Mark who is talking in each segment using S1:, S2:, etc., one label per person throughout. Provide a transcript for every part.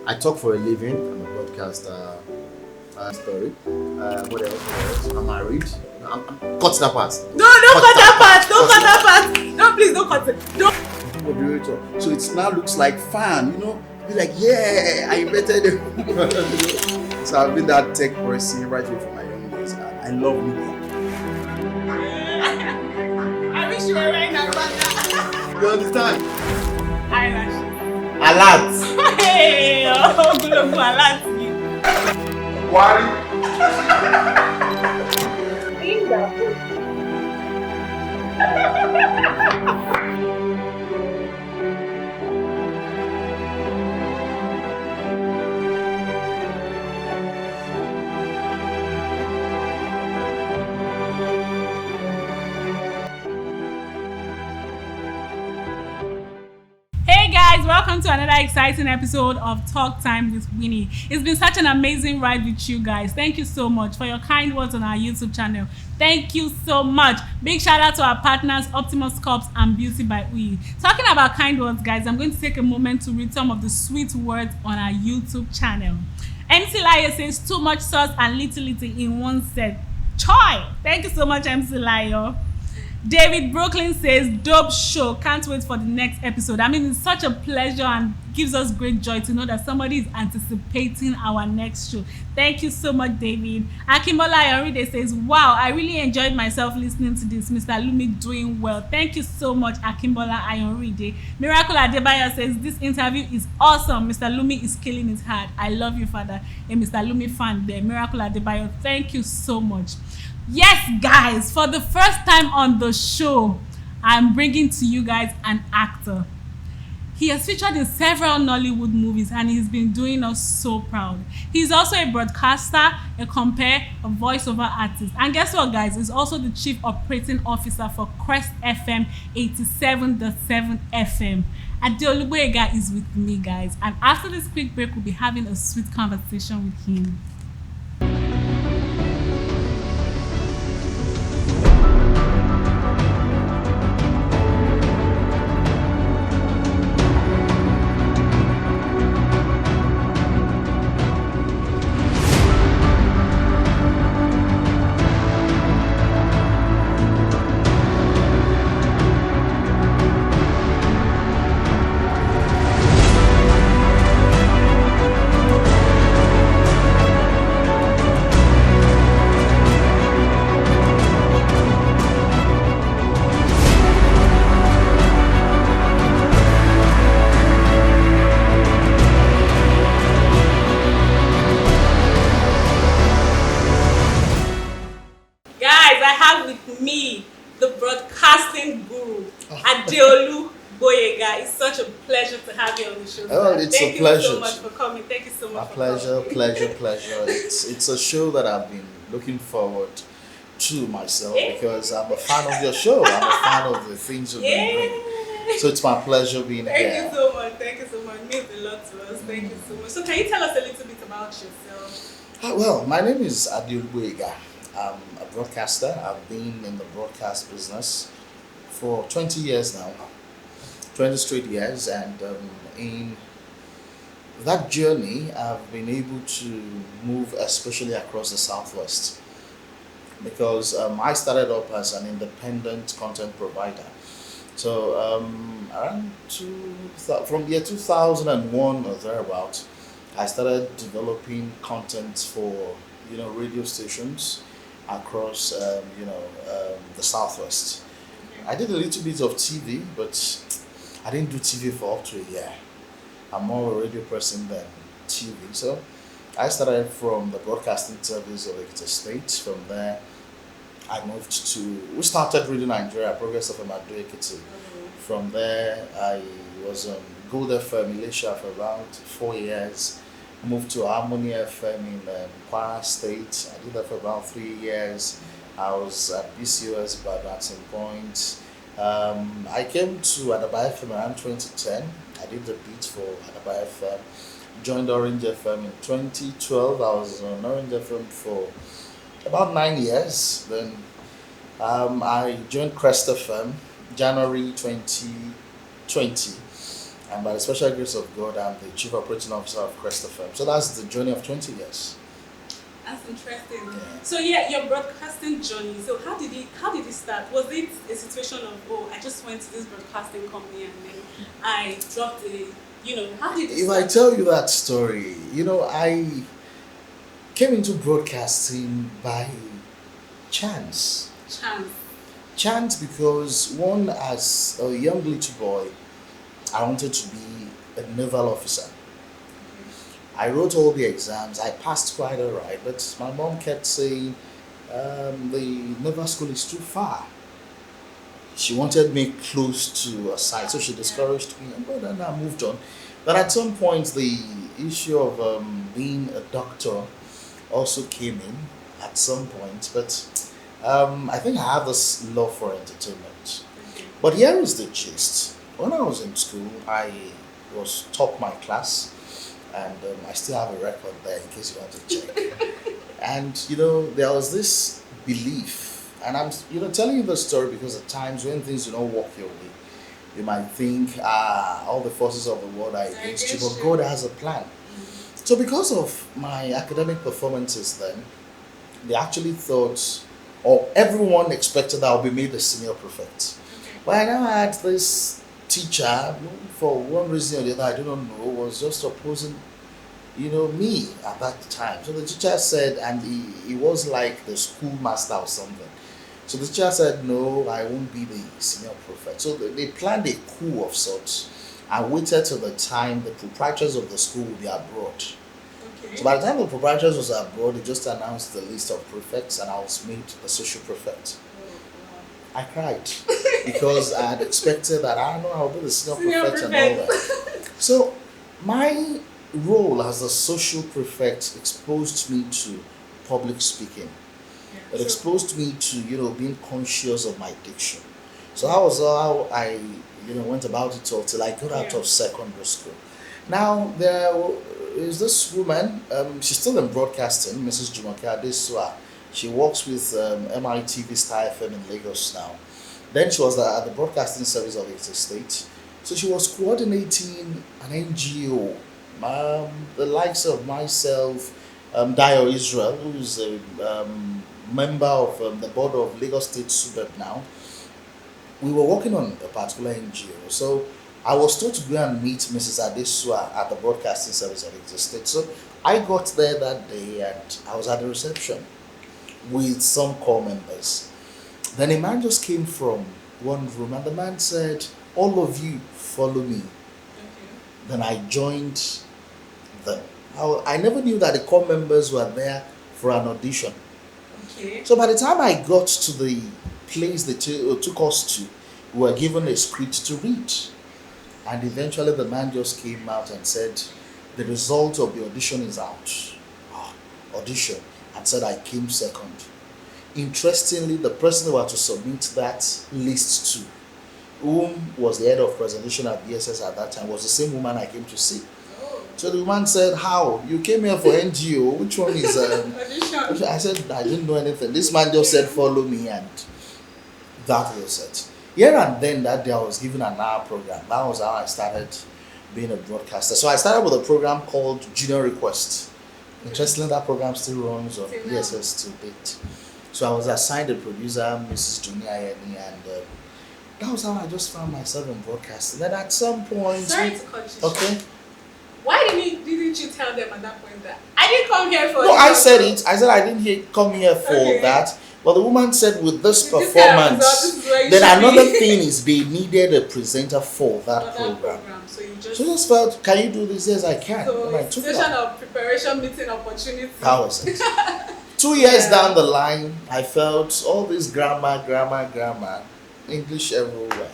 S1: I talk for a living. I'm a broadcaster. Story. What else? I'm married. Cut that part.
S2: No, don't cut that part. Don't cut that part. No, please don't cut it. Don't.
S3: Moderator. So it now looks like fan, Be like, yeah, I invented it. So I've been that tech person right away from my young days. I love media.
S2: I wish you were wearing that banner.
S3: You understand?
S2: Eyelashes.
S1: Alert.
S2: Hey, oh, good alert.
S3: Why?
S2: Hey guys, welcome to another exciting episode of Talk Time with Winnie. It's been such an amazing ride with you guys. Thank you so much for your kind words on our YouTube channel. Thank you so much. Big shout out to our partners Optimus Corps and Beauty by Winnie. Talking about kind words, guys, I'm going to take a moment to read some of the sweet words on our YouTube channel. MC Layo says too much sauce and little in one set. Choi! Thank you so much, MC Layo. David Brooklyn says, dope show. Can't wait for the next episode. I mean, it's such a pleasure and gives us great joy to know that somebody is anticipating our next show. Thank you so much, David. Akimbola Ayoride says, wow, I really enjoyed myself listening to this. Mr. Lumi doing well. Thank you so much, Akimbola Ayoride. Miracle Adebayo says, this interview is awesome. Mr. Lumi is killing it hard. I love you, Father. A Mr. Lumi fan there. Miracle Adebayo, thank you so much. Yes, guys, for the first time on the show, I'm bringing to you guys an actor. He has featured in several Nollywood movies and he's been doing us so proud. He's also a broadcaster, a compere, a voiceover artist. And guess what, guys? He's also the Chief Operating Officer for Crest FM87.7fm. Adeolu Gboyega is with me, guys. And after this quick break, we'll be having a sweet conversation with him. Adeolu Gboyega, it's such a pleasure to have you on the show.
S1: Oh, it's
S2: Thank
S1: a pleasure.
S2: Thank you so much for coming. Thank you so much.
S1: Pleasure. It's a show that I've been looking forward to myself because I'm a fan of your show. I'm a fan of the things you've been doing. So it's my pleasure being here.
S2: Thank you so much. It means a lot to us. Thank you so much. So can you tell us a little bit about yourself?
S1: Well, my name is Adeolu Gboyega. I'm a broadcaster. I've been in the broadcast business for 20 years now, 20 straight years, and in that journey, I've been able to move especially across the Southwest because I started up as an independent content provider. So around from the year 2001 or thereabout, I started developing content for radio stations across the Southwest. I did a little bit of TV, but I didn't do TV for up to a year. I'm more a radio person than TV. So I started from the broadcasting service of Ekiti State. From there, we started Radio Nigeria, Progress FM87.7fm. From there, I was on Gold FM Malaysia for around 4 years. Moved to Harmony FM in Kwara State. I did that for about 3 years. I was at BCOS at some point. I came to Adaba FM around 2010. I did the beat for Adaba FM. Joined Orange FM in 2012. I was on Orange FM for about 9 years. Then I joined Crest FM January 2020. And by the special grace of God, I'm the Chief Operating Officer of Crest FM. So that's the journey of 20 years.
S2: That's interesting.
S1: Yeah.
S2: So yeah, your broadcasting journey. So how did it start? Was it a situation of, oh, I just went to this broadcasting company and then I dropped how did it
S1: If
S2: start?
S1: I tell you that story, I came into broadcasting by chance.
S2: Chance.
S1: Chance because one, as a young little boy, I wanted to be a naval officer. I wrote all the exams. I passed quite alright, but my mom kept saying the naval school is too far. She wanted me close to a site, so she discouraged me. But then I moved on. But at some point, the issue of being a doctor also came in at some point. But I think I have this love for entertainment. But here is the gist. When I was in school, I was top my class, and I still have a record there in case you want to check. And there was this belief, and I'm telling you the story because at times when things do not work your way, you might think all the forces of the world are against you, but God has a plan. So because of my academic performances then, they actually thought, or everyone expected that I'll be made the senior prefect. But I now had this teacher, for one reason or the other, I do not know, was just opposing, me at that time. So the teacher said, and he was like the schoolmaster or something. So the teacher said, no, I won't be the senior prefect. So they planned a coup of sorts and waited till the time the proprietors of the school would be abroad. So by the time the proprietors was abroad, they just announced the list of prefects and I was made the social prefect. I cried because I had expected that I'll be the senior prefect and all that. So my role as the social prefect exposed me to public speaking. It exposed me to being conscious of my diction. So that was how I went about it all till I got out of secondary school. Now there is this woman. She's still in broadcasting, Mrs. Jumoke Adeolu. She works with MITV Star FM in Lagos now. Then she was at the broadcasting service of its estate. So she was coordinating an NGO, the likes of myself, Dio Israel, who is a member of the board of Lagos State Subeb now. We were working on a particular NGO. So I was told to go and meet Mrs. Adeolu at the broadcasting service of its estate. So I got there that day and I was at the reception with some core members. Then a man just came from one room and the man said, all of you follow me. Then I joined them. I never knew that the core members were there for an audition. So by the time I got to the place they took us to, we were given a script to read. And eventually the man just came out and said, the result of the audition is out. Audition. And said I came second. Interestingly, the person who had to submit that list to, whom was the head of presentation at BSS at that time, was the same woman I came to see. So the woman said, how? You came here for NGO, which one is audition? I said, I didn't know anything. This man just said, follow me, and that was it. Here and then that day I was given an hour program. That was how I started being a broadcaster. So I started with a program called Junior Request. Interestingly, that program still runs on BSS to date. So I was assigned a producer, Mrs. Juni Ayeni, and that was how I just found myself in broadcasting. Then at some point,
S2: sorry to cut you
S1: okay.
S2: short. Why didn't you tell them at that point that I didn't come here for?
S1: No, I said it. I said I didn't come here for that. But the woman said, with this performance, then another thing is they needed a presenter for that program. So you just felt, can you do this? Yes, I can.
S2: So
S1: and I took
S2: session of preparation, meeting opportunity.
S1: That was it. 2 years down the line, I felt all this grammar, English everywhere.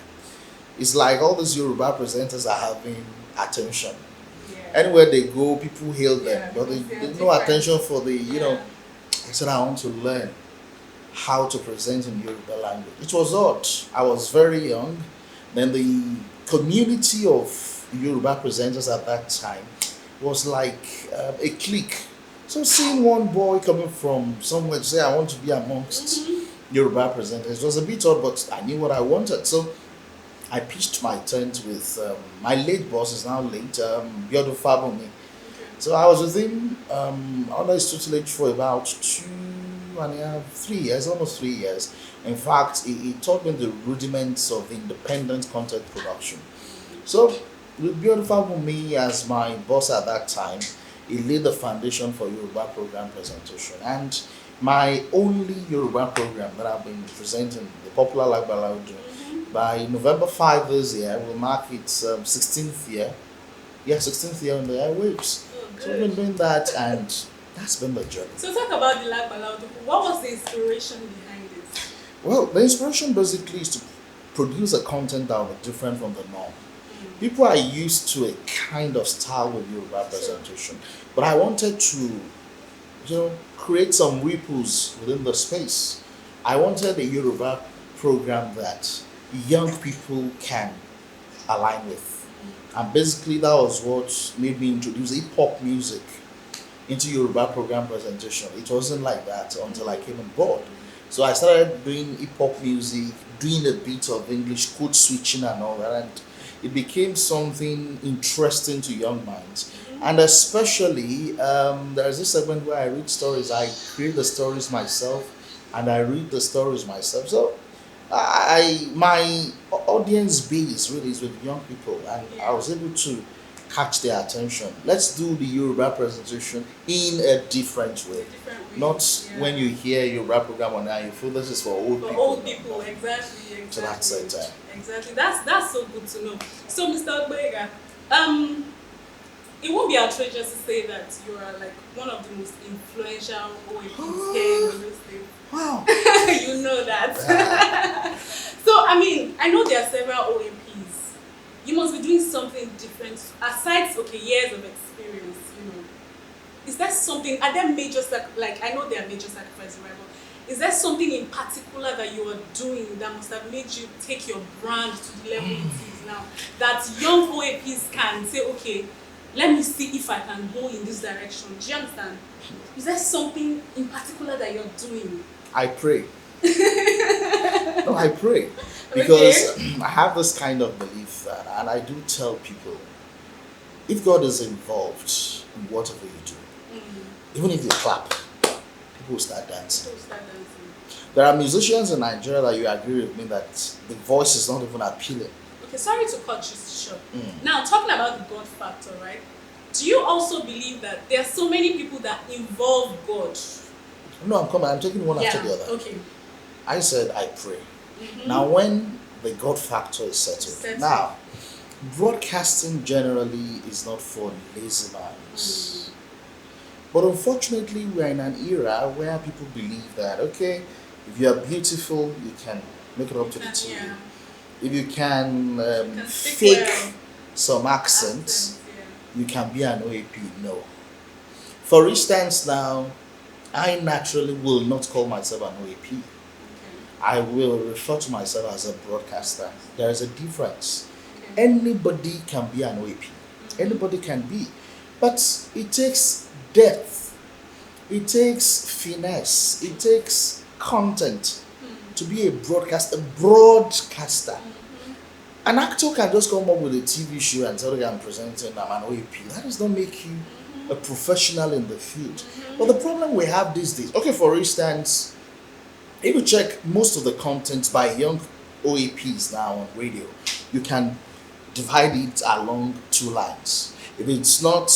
S1: It's like all these Yoruba presenters are having attention. Anywhere they go, people hail them, but there's no attention for the, I said I want to learn how to present in Yoruba language. It was odd. I was very young. Then the community of Yoruba presenters at that time was like a clique. So seeing one boy coming from somewhere to say I want to be amongst Yoruba presenters was a bit odd, but I knew what I wanted. So I pitched my tent with my late boss is now late, Biodo Fabumi. So I was with him under his tutelage for about 2.5, 3 years, almost 3 years. In fact, he taught me the rudiments of independent content production. So, with Beautiful Me as my boss at that time, he laid the foundation for Yoruba program presentation. And my only Yoruba program that I've been presenting, the popular Lagbalaudu, by November 5 this year will mark its 16th year. Yeah, 16th year on the airwaves.
S2: Oh,
S1: So we've been doing that, and that's been the journey.
S2: So talk about the Lag Balaudu. What was the inspiration behind it?
S1: Well, the inspiration basically is to produce a content that will be different from the norm. People are used to a kind of style with Yoruba presentation, but I wanted to, create some ripples within the space. I wanted a Yoruba program that young people can align with. And basically, that was what made me introduce hip hop music into Yoruba program presentation. It wasn't like that until I came on board. So I started doing hip hop music, doing a bit of English code switching and all that, and it became something interesting to young minds. And especially, there's this segment where I read stories. I create the stories myself, and I read the stories myself. So my audience base really is with young people, and I was able to catch their attention. Let's do the Yoruba presentation in a different way. Not when you hear Yoruba program on there, you feel this is for old
S2: For
S1: people.
S2: old people, exactly.
S1: So that's it.
S2: Exactly. That's so good to know. So, Mr. Gboyega, it won't be outrageous to say that you are like one of the most influential OAPs here in the state.
S1: Wow.
S2: You know that. So, I mean, I know there are several OAPs. You must be doing something different aside, okay, years of experience, Is there something, are there major, like, I know there are major sacrifices, right? But is there something in particular that you are doing that must have made you take your brand to the level it is now? That young OAPs can say, okay, let me see if I can go in this direction. Do you understand? Is there something in particular that you're doing?
S1: I pray. No, I pray. Because I have this kind of belief that, and I do tell people, if God is involved in whatever you do, even if you clap, people will start dancing. There are musicians in Nigeria that you agree with me that the voice is not even appealing.
S2: Okay, sorry to cut you short. Now, talking about the God factor, right? Do you also believe that there are so many people that involve God?
S1: No, I'm coming. I'm taking one after the other.
S2: Okay.
S1: I said I pray. Now, when the God factor is settled, now, broadcasting generally is not for lazy minds. But unfortunately, we're in an era where people believe that, okay, if you are beautiful, you can make it up to the TV. If you can fake some accents, you can be an OAP. No. For instance, now, I naturally will not call myself an OAP. I will refer to myself as a broadcaster. There is a difference. Anybody can be an OAP. Anybody can be. But it takes depth. It takes finesse. It takes content to be a broadcaster. An actor can just come up with a TV show and tell you I'm presenting, I'm an OAP. That does not make you a professional in the field. But the problem we have these days, okay, for instance, if you check most of the content by young OAPs now on radio, you can divide it along two lines. If it's not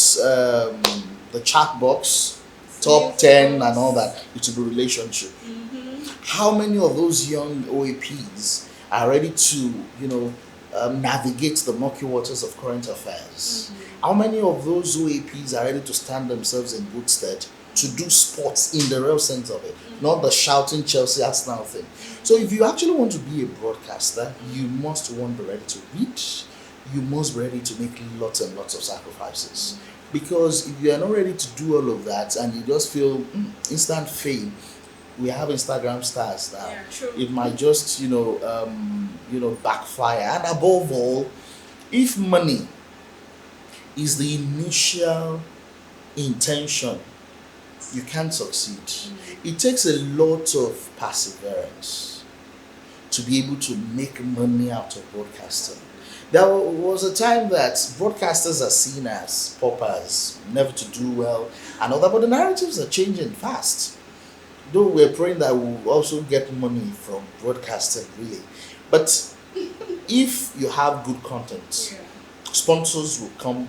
S1: the chat box, top 10 and all that, it will be relationship. How many of those young OAPs are ready to, navigate the murky waters of current affairs? How many of those OAPs are ready to stand themselves in good stead to do sports in the real sense of it, not the shouting Chelsea Arsenal thing? So if you actually want to be a broadcaster, you must be ready to read. You must be ready to make lots and lots of sacrifices. Because if you are not ready to do all of that and you just feel instant fame, we have Instagram stars now.
S2: Yeah, true.
S1: It might just, backfire. And above all, if money is the initial intention, you can't succeed. It takes a lot of perseverance. to be able to make money out of broadcasting. There was a time that broadcasters are seen as paupers, never to do well, and all that, but the narratives are changing fast. Though we're praying that we'll also get money from broadcasting, really. But if you have good content, sponsors will come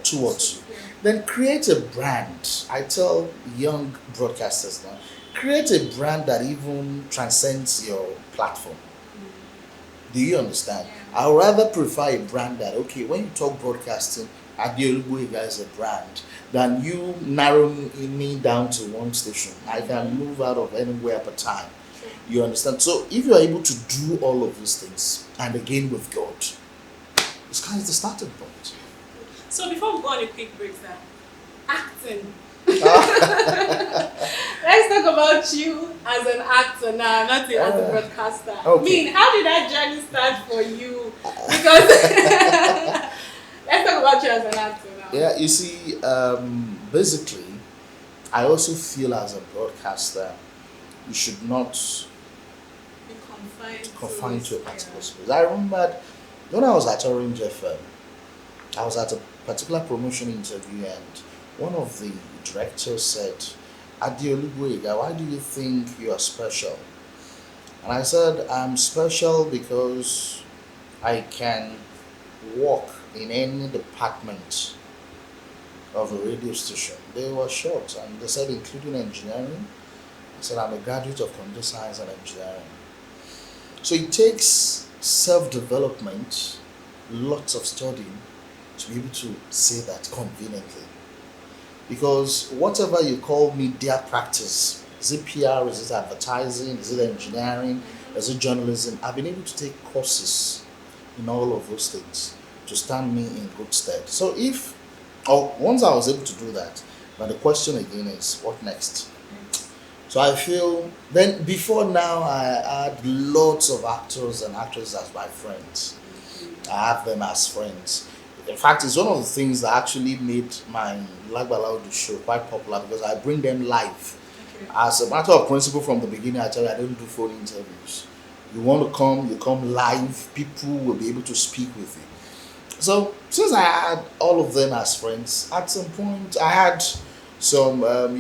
S1: towards you. Then create a brand. I tell young broadcasters now, create a brand that even transcends your platform. Do you understand? I would rather prefer a brand that, okay, when you talk broadcasting, Adeolu Gboyega is a brand, than you narrow me down to one station. I can move out of anywhere at a time. You understand? So if you are able to do all of these things, and again with God, the sky is the starting point.
S2: So before we go on a quick break, sir, acting. Let's talk about you as an actor now, not as a broadcaster.
S1: Okay.
S2: I mean, how did that journey start for you? Because let's talk about you as an actor now.
S1: Yeah, you see, basically, I also feel as a broadcaster, you should not
S2: be
S1: confined to a particular space. I remember when I was at Orange FM, I was at a particular promotion interview, and one of the directors said, Adeolu Gboyega, why do you think you are special? And I said, I'm special because I can work in any department of a radio station. They were shocked, and they said, including engineering. I said, I'm a graduate of computer science and engineering. So it takes self-development, lots of studying, to be able to say that conveniently. Because whatever you call media practice, is it PR, is it advertising, is it engineering, is it journalism, I've been able to take courses in all of those things to stand me in good stead. So once I was able to do that, but the question again is, what next? So I feel, then before now, I had lots of actors and actresses as my friends. I have them as friends. In fact, it's one of the things that actually made my Lagbalaudu show quite popular, because I bring them live. Okay. As a matter of principle from the beginning, I tell you, I don't do phone interviews. You want to come, you come live, people will be able to speak with you. So, since I had all of them as friends, at some point, I had some, let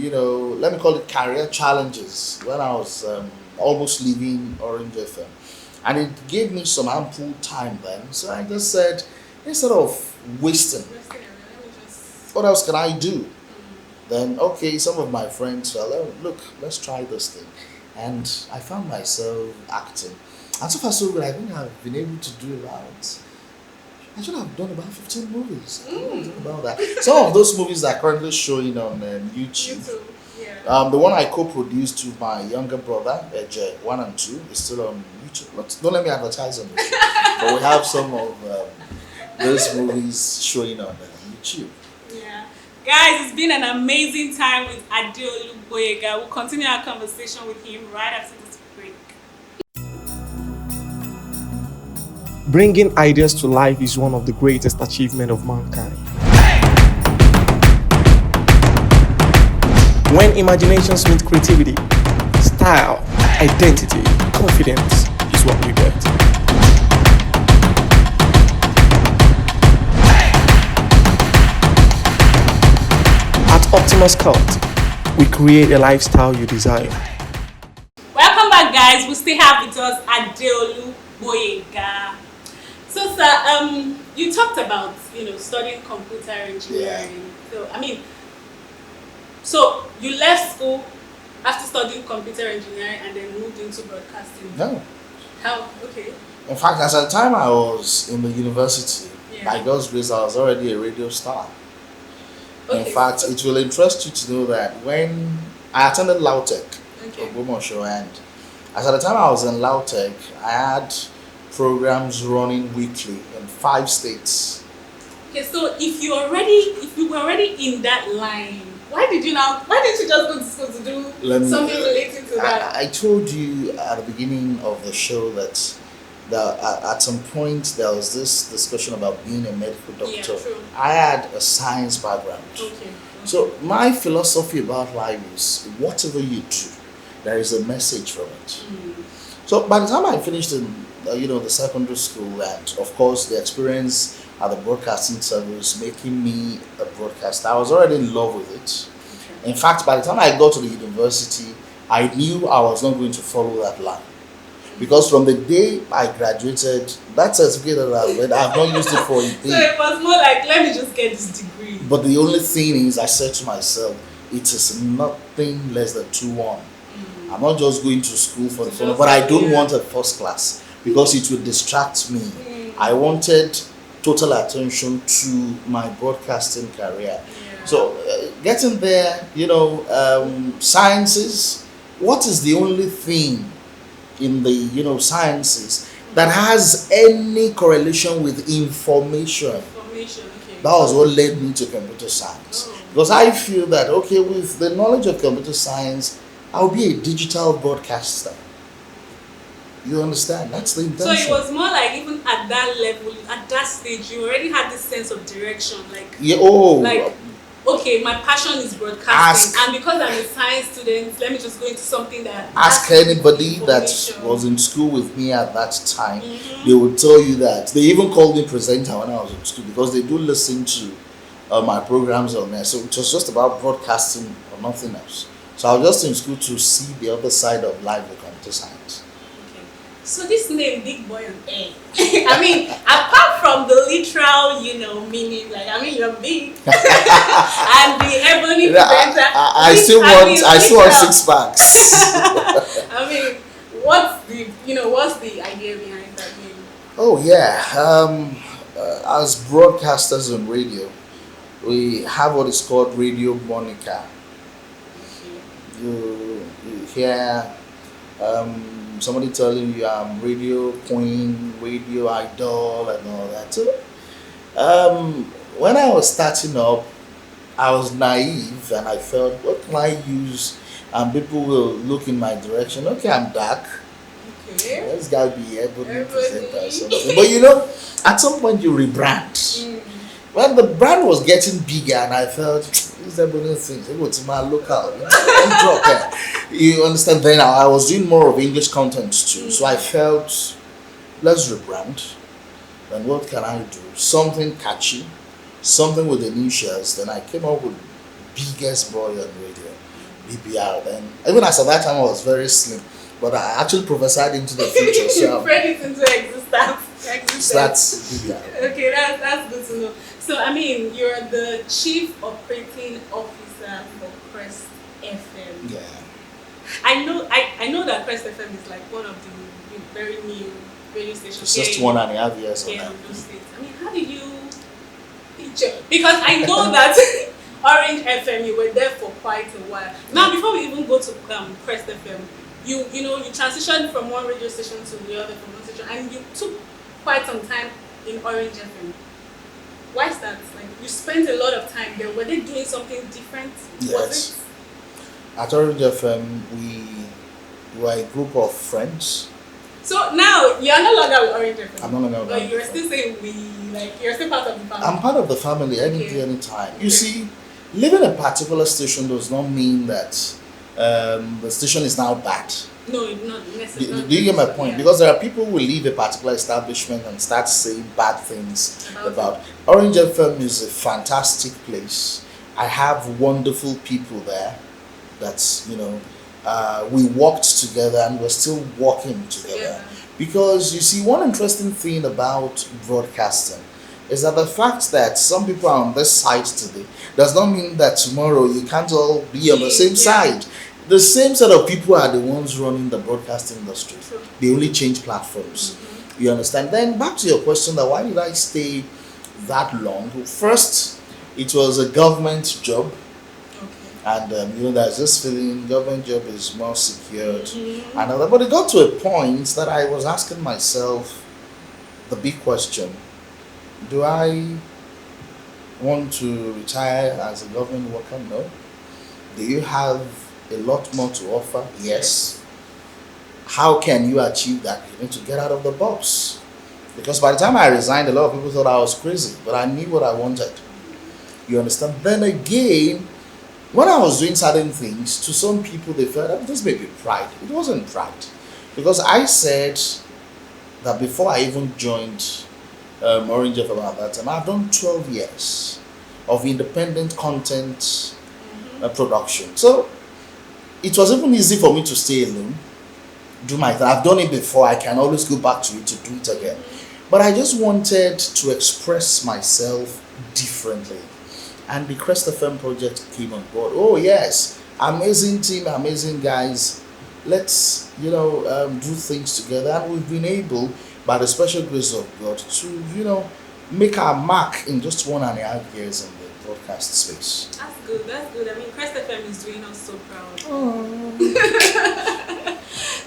S1: me call it career challenges when I was almost leaving Orange FM. And it gave me some ample time then. So I just said, instead of wasting, what else can I do? Then, okay, some of my friends said, look, let's try this thing. And I found myself acting. And so far so good, I think I've been able to do I should have done about 15 movies. About that. Some of those movies are currently showing on YouTube. Yeah. The one I co-produced with my younger brother, Ej, 1 and 2, is still on YouTube. Don't let me advertise on this. But we have some of those movies showing on YouTube.
S2: Yeah. Guys, it's been an amazing time with Adeolu Gboyega. We'll continue our conversation with him right after this break.
S4: Bringing ideas to life is one of the greatest achievements of mankind. When imaginations meet creativity, style, identity, confidence is what we get. At Optimus Cult, we create a lifestyle you desire.
S2: Welcome back, guys. We still have with us Adeolu Gboyega. So, sir, you talked about studying computer engineering.
S1: Yeah.
S2: So you left school after studying computer engineering and then moved into broadcasting.
S1: No.
S2: How? Okay.
S1: In fact, at the time I was in the university, by God's grace, I was already a radio star. Okay. In fact, it will interest you to know that when I attended Lautech, Ogbomoso, and at the time I was in Lautech, I had programs running weekly in 5 states.
S2: Okay, so if you were already in that line, why didn't you just go to school to do something related to that?
S1: I told you at the beginning of the show that at some point there was this discussion about being a medical doctor.
S2: Yeah, true.
S1: I had a science background.
S2: Okay.
S1: So my philosophy about life is whatever you do, there is a message from it. So by the time I finished in the secondary school, and of course the experience at the broadcasting service making me a broadcaster, I was already in love with it. In fact, by the time I got to the university, I knew I was not going to follow that line. Because from the day I graduated, that certificate that I read, I've not used it for a
S2: So
S1: day.
S2: it was more like, let me just get this degree.
S1: But the only thing is, I said to myself, it is nothing less than 2-1. I'm not just going to school for the fun, but I don't want a first class because it would distract me. I wanted total attention to my broadcasting career. So, getting there, sciences, what is the only thing in the sciences that has any correlation with information?
S2: Information, okay.
S1: That was what led me to computer science. Because I feel that, okay, with the knowledge of computer science, I'll be a digital broadcaster. You understand? That's the intention.
S2: So it was more like, even at that level, at that stage, you already had this sense of direction. Like, okay, my passion is broadcasting, and because I'm a science student, let me just go into something that...
S1: Ask anybody that was in school with me at that time. They will tell you that. They even called me presenter when I was in school because they do listen to my programs on there. So it was just about broadcasting or nothing else. So I was just in school to see the other side of life with computer science.
S2: Okay. So this name, Big Boy on Air, I mean, apart from the literal, meaning, like, I mean, you're big, and the heavenly presenter.
S1: I still want 6 packs.
S2: I mean, what's the idea behind that name?
S1: Oh yeah, as broadcasters on radio, we have what is called radio moniker. You hear somebody telling you I'm radio queen, radio idol, and all that. So, when I was starting up, I was naive and I felt, what can I use? And people will look in my direction. Okay, I'm dark.
S2: Okay.
S1: Let's gotta be able to present or something. But at some point you rebrand. When the brand was getting bigger and I felt, these are bonus things, they go to my local, don't drop it. You understand? Then I was doing more of English content too. So I felt, let's rebrand. Then what can I do? Something catchy, something with initials. Then I came up with Biggest Boy on Radio, BBR. Then even as at that time I was very slim, but I actually prophesied into the future. So
S2: you bred it into existence.
S1: So that's BBR.
S2: Okay, that's good to know. So I mean, you're the Chief Operating Officer for Crest FM.
S1: Yeah.
S2: I know that Crest FM is like one of the very new radio stations.
S1: It's just 1.5 years old.
S2: Yeah, those states. I mean, how did you picture? Because I know that Orange FM, you were there for quite a while. Now, before we even go to Crest FM, you transitioned from one radio station to the other, from one station, and you took quite some time in Orange FM. Why is that? Like, you spent a lot of time there. Were they doing something different?
S1: Yes. At Orange FM, we were a group of friends.
S2: So now you're no longer with Orange FM.
S1: I'm no longer with
S2: But you're still saying you're still part of the family.
S1: I'm part of the family any day, any time. You see, leaving a particular station does not mean that the station is now bad.
S2: No, not necessarily.
S1: Do you get my point? Yeah. Because there are people who leave a particular establishment and start saying bad things about Orange FM is a fantastic place. I have wonderful people there. That's we worked together and we're still working together. Yeah. Because you see, one interesting thing about broadcasting is that the fact that some people are on this side today does not mean that tomorrow you can't all be on the same side. The same set of people are the ones running the broadcasting industry.
S2: True.
S1: They only change platforms. You understand? Then back to your question that why did I stay that long? First, it was a government job. And there's this feeling government job is more secured. And but it got to a point that I was asking myself the big question: do I want to retire as a government worker? No. Do you have a lot more to offer? Yes. How can you achieve that? You need to get out of the box. Because by the time I resigned, a lot of people thought I was crazy, but I knew what I wanted. You understand? Then again, when I was doing certain things, to some people they felt that this may be pride. It wasn't pride. Because I said that before I even joined Orange FM at that time, I've done 12 years of independent content production. So it was even easy for me to stay alone, do my thing. I've done it before. I can always go back to it to do it again. But I just wanted to express myself differently. And the Crest FM project came on board. Oh yes, amazing team, amazing guys. Let's do things together, and we've been able, by the special grace of God, to make our mark in just 1.5 years in the broadcast space.
S2: That's good. That's good. I mean, Crest FM is doing us so proud.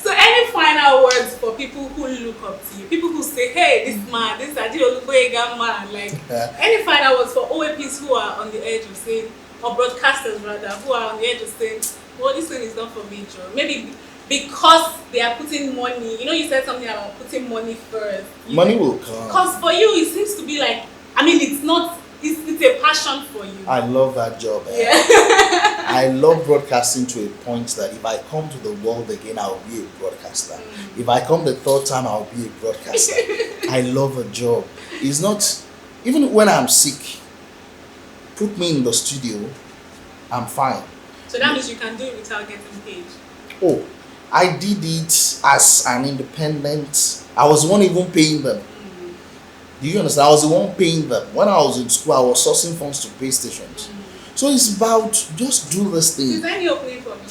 S2: So, any final words for people who look up to you? People who say, "Hey, this man, this Adeolu Gboyega man." Like, any final words for OAPs who are on the edge of saying, or broadcasters rather, who are on the edge of saying, "Well, this thing is not for me, Joe." Maybe because they are putting money. You said something about putting money first.
S1: Money will come.
S2: Because for you, it seems to be like, I mean, it's not. It's a passion for you.
S1: I love that job.
S2: Yeah.
S1: I love broadcasting to a point that if I come to the world again, I'll be a broadcaster. If I come the third time, I'll be a broadcaster. I love a job. It's not, even when I'm sick, put me in the studio, I'm fine.
S2: So that means you can do it without getting paid.
S1: Oh, I did it as an independent. I was the one even paying them. Do you understand? I was the one paying them. When I was in school, I was sourcing funds to pay stations. So it's about just do this thing.
S2: Is there any opening for me?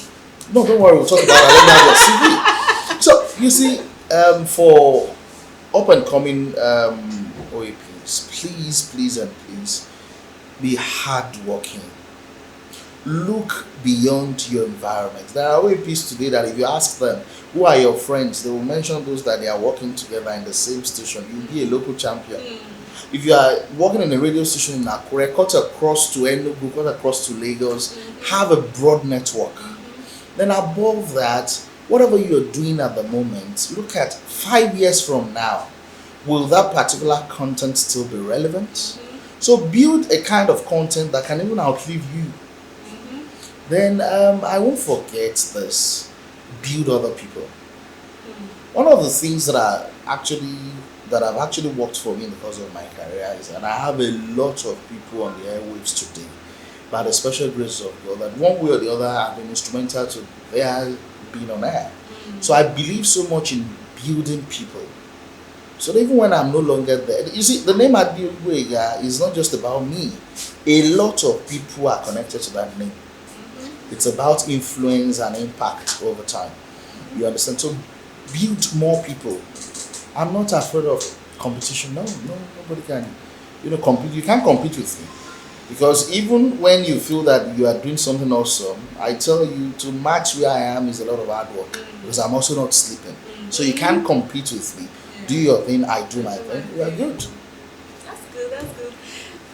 S1: No, don't worry, we'll talk about that. So you see, for up and coming OAPs, please be hardworking. Look beyond your environment. There are OAPs today that if you ask them, who are your friends, they will mention those that they are working together in the same station. You'll be a local champion. If you are working in a radio station in Akure, cut across to Enugu, cut across to Lagos, have a broad network. Then above that, whatever you're doing at the moment, look at 5 years from now. Will that particular content still be relevant? So build a kind of content that can even outlive you. Then I won't forget this. Build other people. One of the things that have actually worked for me in the course of my career is, and I have a lot of people on the airwaves today, by the special grace of God, that one way or the other have been instrumental to their being on air. So I believe so much in building people. So that even when I'm no longer there, you see, the name Adeolu Gboyega is not just about me. A lot of people are connected to that name. It's about influence and impact over time. You understand? So build more people. I'm not afraid of competition. No, nobody can. Compete. You can't compete with me. Because even when you feel that you are doing something awesome, I tell you, to match where I am is a lot of hard work. Because I'm also not sleeping. So you can't compete with me. Do your thing, I do my thing. We are good.
S2: That's good.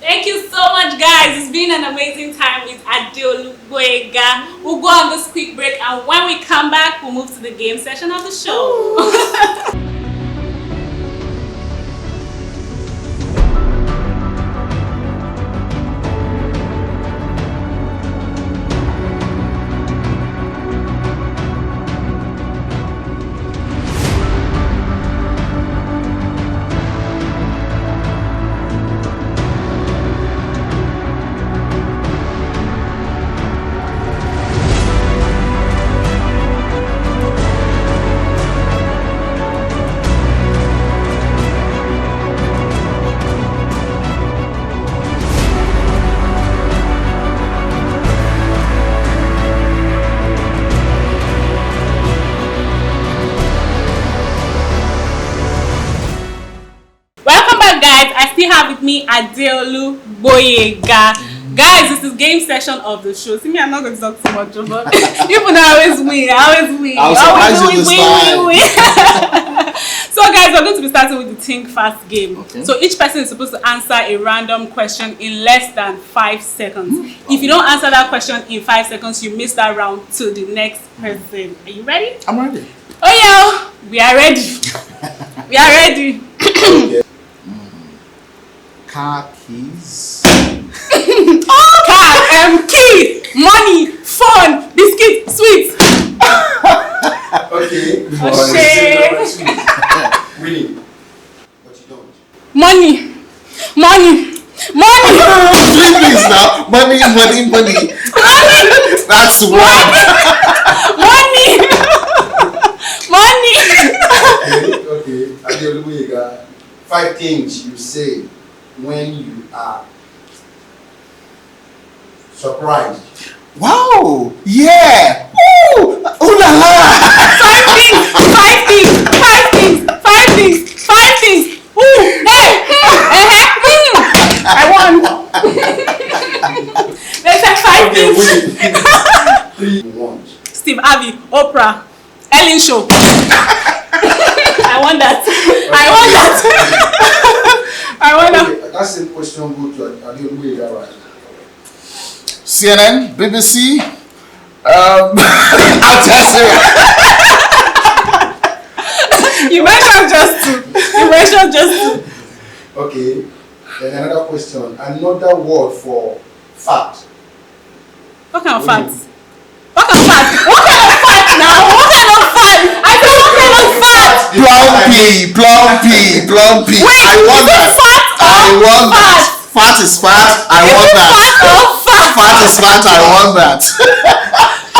S2: Thank you so much, guys. It's been an amazing time with Adeolu Gboyega. We'll go on this quick break, and when we come back, we'll move to the game session of the show. Have with me Adeolu Gboyega. Guys, this is game session of the show. See me, I'm not going to talk too much, but people know I always win. So guys, we're going to be starting with the Think Fast game. Okay. So each person is supposed to answer a random question in less than 5 seconds. If you don't answer that question in 5 seconds, you miss that round to the next person. Are you ready?
S1: I'm ready.
S2: Oh yeah, we are ready. We are ready.
S1: Okay. Car keys.
S2: Car, key, money, phone, biscuit, sweets.
S1: Okay.
S2: Shame.
S3: Money. That's one.
S2: Money.
S3: Okay. Adeolu Gboyega, 5 things you say when you are surprised. Wow! Yeah! Woo! Ooh la la!
S2: Five things. Ooh, hey, I won. There's like 5 things.
S3: Three you want.
S2: Steve Harvey, Oprah, Ellen Show. I want that.
S3: Okay, that's a question go to Adeolu Gboyega, right? CNN, BBC, Al Jazeera.
S2: You mentioned just two.
S3: Okay, then another question. Another word for fact.
S2: What kind of facts? What kind of facts now? What kind of facts? I said what kind of facts?
S3: Plum P.
S2: Wait,
S3: I want that. Fat is fat. I want that. Fat is fat. I want that.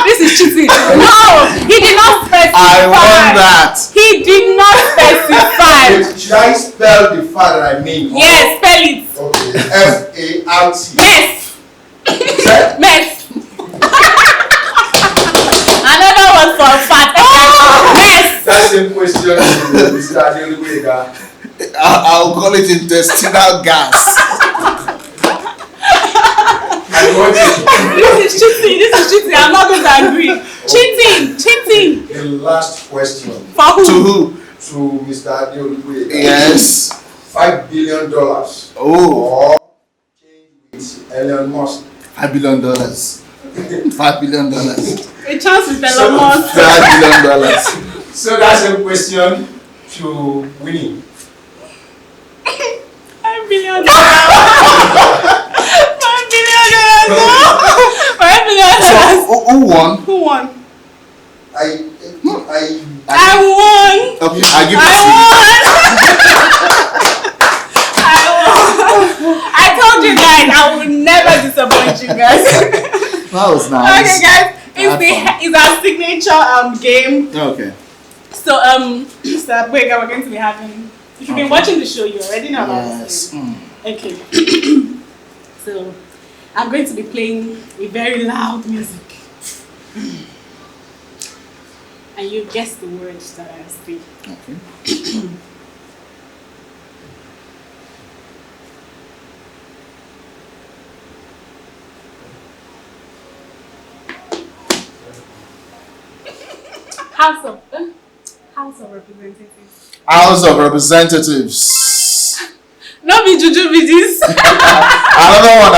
S2: This is cheating. No, he did not specify.
S3: I want that.
S2: He did not specify.
S3: Wait, should I spell the fat that I mean?
S2: Yes, spell it.
S3: Okay. FART.
S2: Mess. Another one for fat. Mess.
S3: That's the question, Mr. Adeolu Gboyega. I'll call it intestinal gas.
S2: This is cheating. I'm not going to agree. Cheating.
S3: The last question.
S2: For who?
S3: To who? To Mr. Adeolu Gboyega. Yes. $5 billion. Oh. Or change with Elon Musk. $5 billion. $5 billion.
S2: A chance with Elon Musk.
S3: $5 billion. So that's a question to Winnie.
S2: $5 billion. $5 billion.
S3: So who won?
S2: Who won?
S3: I
S2: won.
S3: Okay, I give it
S2: I told you guys I will never disappoint you guys.
S3: That was nice.
S2: Okay, guys, it's our signature game.
S3: Okay.
S2: So Mr. Gboyega, we're going to be having. If you've been watching the show, you already know about this. Okay. So I'm going to be playing a very loud music. And you guess the words that I say.
S3: Okay.
S2: House of Representatives.
S3: House of Representatives.
S2: No be juju be this.
S3: Another one.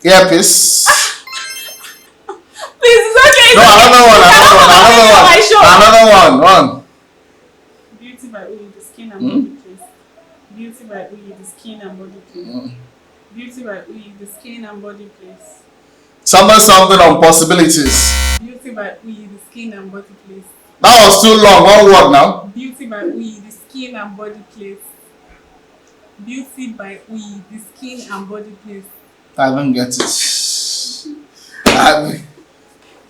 S3: Earpiece.
S2: Please, it's okay.
S3: No, another one.
S2: Beauty by Uyi, the skin and body place. Beauty by Uyi, the skin and body place. Beauty by Uyi, the skin and body place.
S3: Something on possibilities.
S2: Beauty by Uyi, the skin and body place.
S3: That was too long. One word now.
S2: Beauty by Uyi, the skin and body place. Beauty by Uyi, the skin and body place.
S3: I don't get it.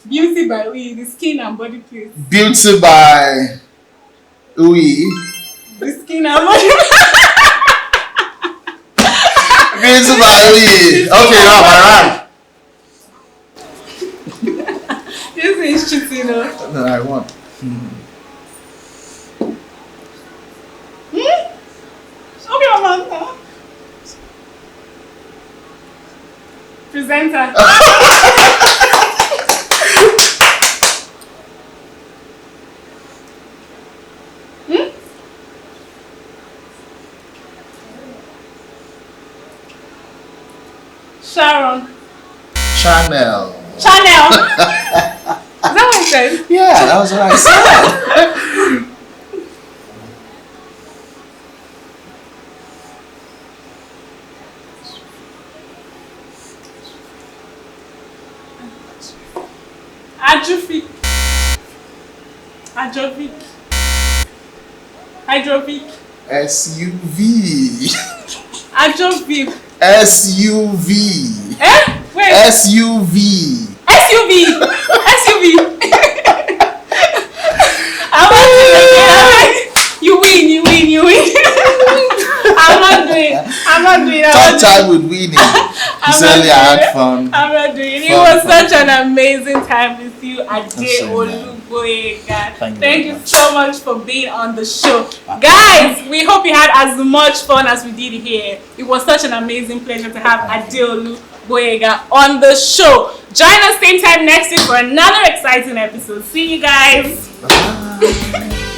S2: Beauty by Uyi, the skin and body place.
S3: Beauty by Uyi.
S2: The skin and body.
S3: Beauty by Uyi. Okay, now my round.
S2: This is cheating, no?
S3: No, I won.
S2: Okay, Amanda. Presenter. Sharon.
S3: Chanel.
S2: Is that what I said?
S3: Yeah, that was what I said.
S2: Ajovic. I drove it.
S1: SUV.
S2: I drove it.
S1: SUV.
S2: Wait.
S1: SUV.
S2: SUV. SUV. I'm not doing it. You win. I'm not doing it.
S1: Talk time with Winnie. Certainly I had fun.
S2: I'm not doing it. It was such an amazing time with you, Adeolu Gboyega. Thank you so much for being on the show. Guys, we hope you had as much fun as we did here. It was such an amazing pleasure to have Adeolu Gboyega on the show. Join us same time next week for another exciting episode. See you guys.
S1: Bye.